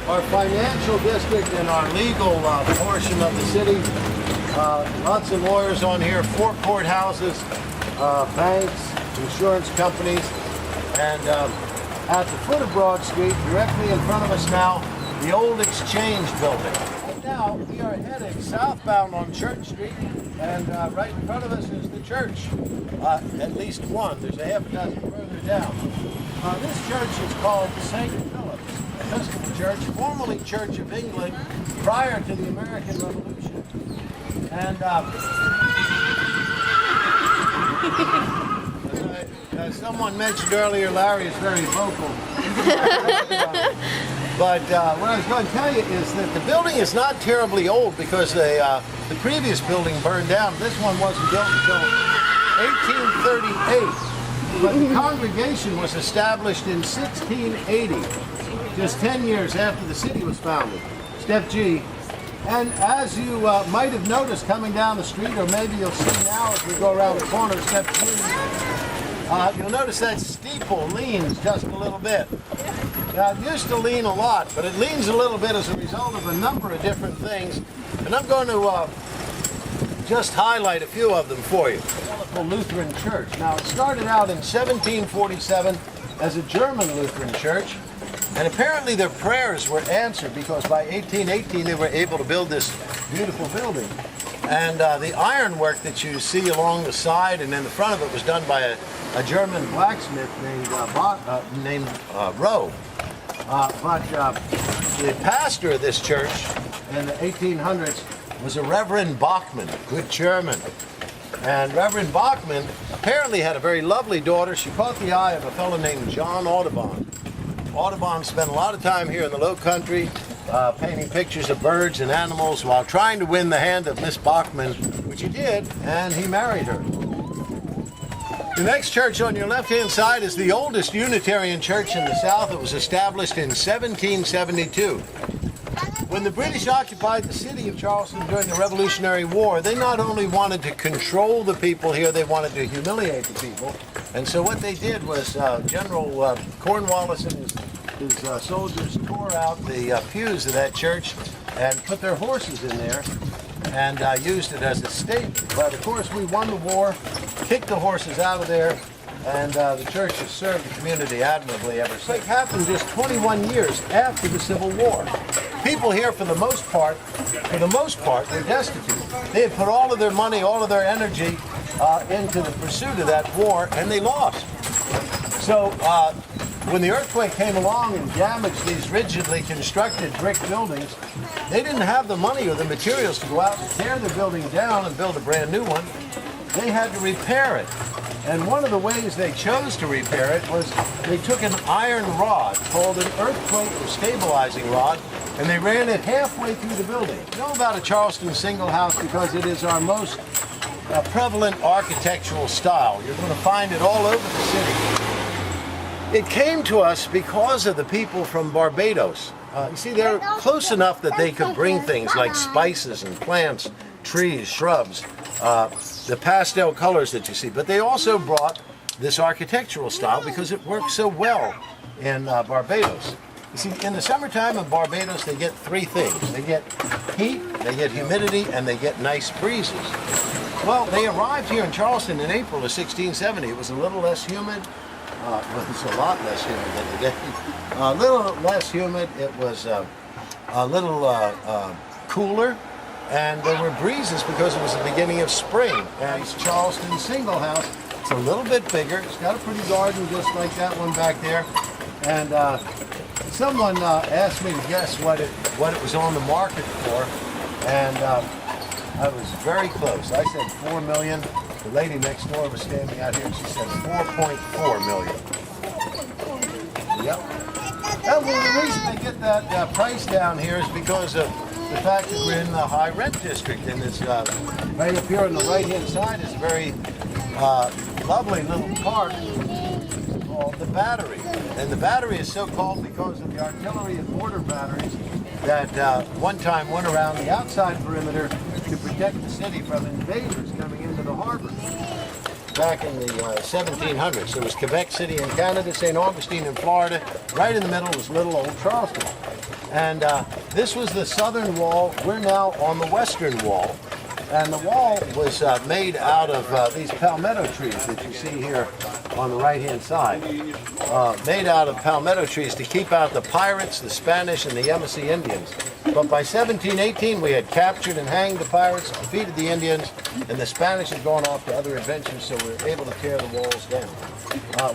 our financial district and our legal portion of the city. Lots of lawyers on here, 4 courthouses, banks, insurance companies, and at the foot of Broad Street, directly in front of us now, the old Exchange building. And now we are heading southbound on Church Street, and right in front of us is the church. At least one. There's a half a dozen further down. This church is called St. Philip's Episcopal Church, formerly Church of England, prior to the American Revolution. And as someone mentioned earlier, Larry is very vocal. But what I was going to tell you is that the building is not terribly old because the previous building burned down. This one wasn't built until 1838. But the congregation was established in 1680, just 10 years after the city was founded. Step G. And as you might have noticed coming down the street, or maybe you'll see now as we go around the corner, Step G, you'll notice that steeple leans just a little bit. Now, it used to lean a lot, but it leans a little bit as a result of a number of different things. And I'm going to just highlight a few of them for you. The Lutheran Church. Now, it started out in 1747 as a German Lutheran church, and apparently their prayers were answered because by 1818 they were able to build this beautiful building. And the ironwork that you see along the side and in the front of it was done by a German blacksmith named Rowe. But the pastor of this church in the 1800s was a Reverend Bachman, good German. And Reverend Bachman apparently had a very lovely daughter. She caught the eye of a fellow named John Audubon. Audubon spent a lot of time here in the Low Country painting pictures of birds and animals while trying to win the hand of Miss Bachman, which he did, and he married her. The next church on your left-hand side is the oldest Unitarian church in the South. It was established in 1772. When the British occupied the city of Charleston during the Revolutionary War, they not only wanted to control the people here, they wanted to humiliate the people. And so what they did was General Cornwallis and his soldiers tore out the pews of that church and put their horses in there and used it as a stable. But of course we won the war, kicked the horses out of there, and the church has served the community admirably ever since. It happened just 21 years after the Civil War. People here, for the most part, were destitute. They had put all of their money, all of their energy into the pursuit of that war, and they lost. So when the earthquake came along and damaged these rigidly constructed brick buildings, they didn't have the money or the materials to go out and tear the building down and build a brand new one. They had to repair it. And one of the ways they chose to repair it was they took an iron rod called an earthquake or stabilizing rod, and they ran it halfway through the building. You know about a Charleston single house because it is our most prevalent architectural style. You're going to find it all over the city. It came to us because of the people from Barbados. You see, they're close enough that they could bring things like spices and plants, trees, shrubs, the pastel colors that you see. But they also brought this architectural style because it works so well in Barbados. You see, in the summertime in Barbados, they get 3 things. They get heat, they get humidity, and they get nice breezes. Well, they arrived here in Charleston in April of 1670. It was a little less humid. Well, it's a lot less humid than today. A little less humid. It was a little cooler. And there were breezes because it was the beginning of spring. And it's Charleston single house. It's a little bit bigger. It's got a pretty garden just like that one back there. And someone asked me to guess what it was on the market for, and I was very close. I said $4 million. The lady next door was standing out here and she said $4.4 million. Yep. Well, the reason they get that price down here is because of the fact that we're in the high rent district, and it's right up here on the right-hand side is a very lovely little park called the Battery. And the Battery is so called because of the artillery and mortar batteries that one time went around the outside perimeter to protect the city from invaders coming into the harbor. Back in the 1700s. There was Quebec City in Canada, St. Augustine in Florida. Right in the middle was little old Charleston. And this was the southern wall. We're now on the western wall. And the wall was made out of these palmetto trees that you see here on the right-hand side. Made out of palmetto trees to keep out the pirates, the Spanish, and the Yamasee Indians. But by 1718, we had captured and hanged the pirates, defeated the Indians, and the Spanish had gone off to other adventures, so we were able to tear the walls down.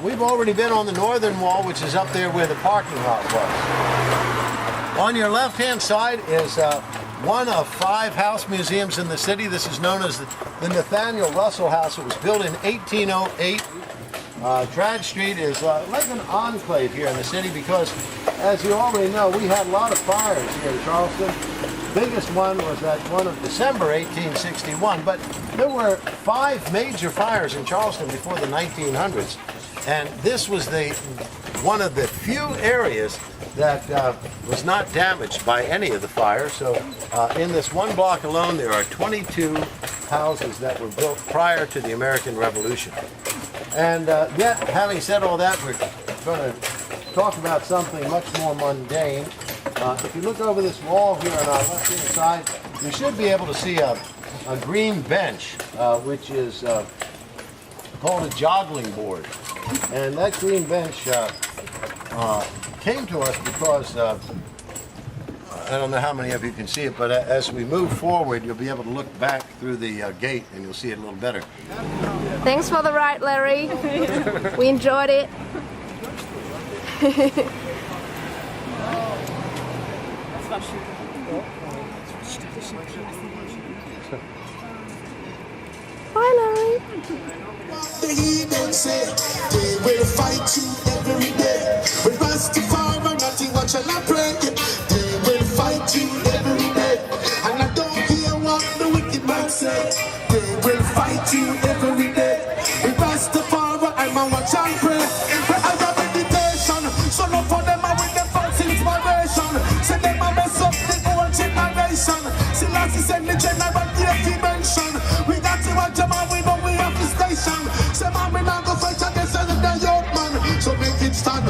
We've already been on the northern wall, which is up there where the parking lot was. On your left-hand side is one of 5 house museums in the city. This is known as the Nathaniel Russell House. It was built in 1808. Trad Street is like an enclave here in the city because, as you already know, we had a lot of fires here in Charleston. The biggest one was that one of December 1861, but there were 5 major fires in Charleston before the 1900s, and this was one of the few areas that was not damaged by any of the fires. So in this one block alone, there are 22 houses that were built prior to the American Revolution. And yet, having said all that, we're going to talk about something much more mundane. If you look over this wall here on our left-hand side, you should be able to see a green bench, which is called a joggling board. And that green bench came to us because, I don't know how many of you can see it, but as we move forward, you'll be able to look back through the gate and you'll see it a little better. Thanks for the ride, Larry. We enjoyed it. Bye, Larry. The heathen say they will fight you every day. With Rastafari, nothing what shall I pray. They will fight you every day. And I don't care what the wicked man say. They will fight you every day. With Rastafari, I'm a watch and pray. But I have meditation, so no for them I with the false inspiration. Say them I mess up the whole generation. See last is in the general dimension. We got to watch them and we know we have the station. Say man, we not go fight against the young man. So make it stand.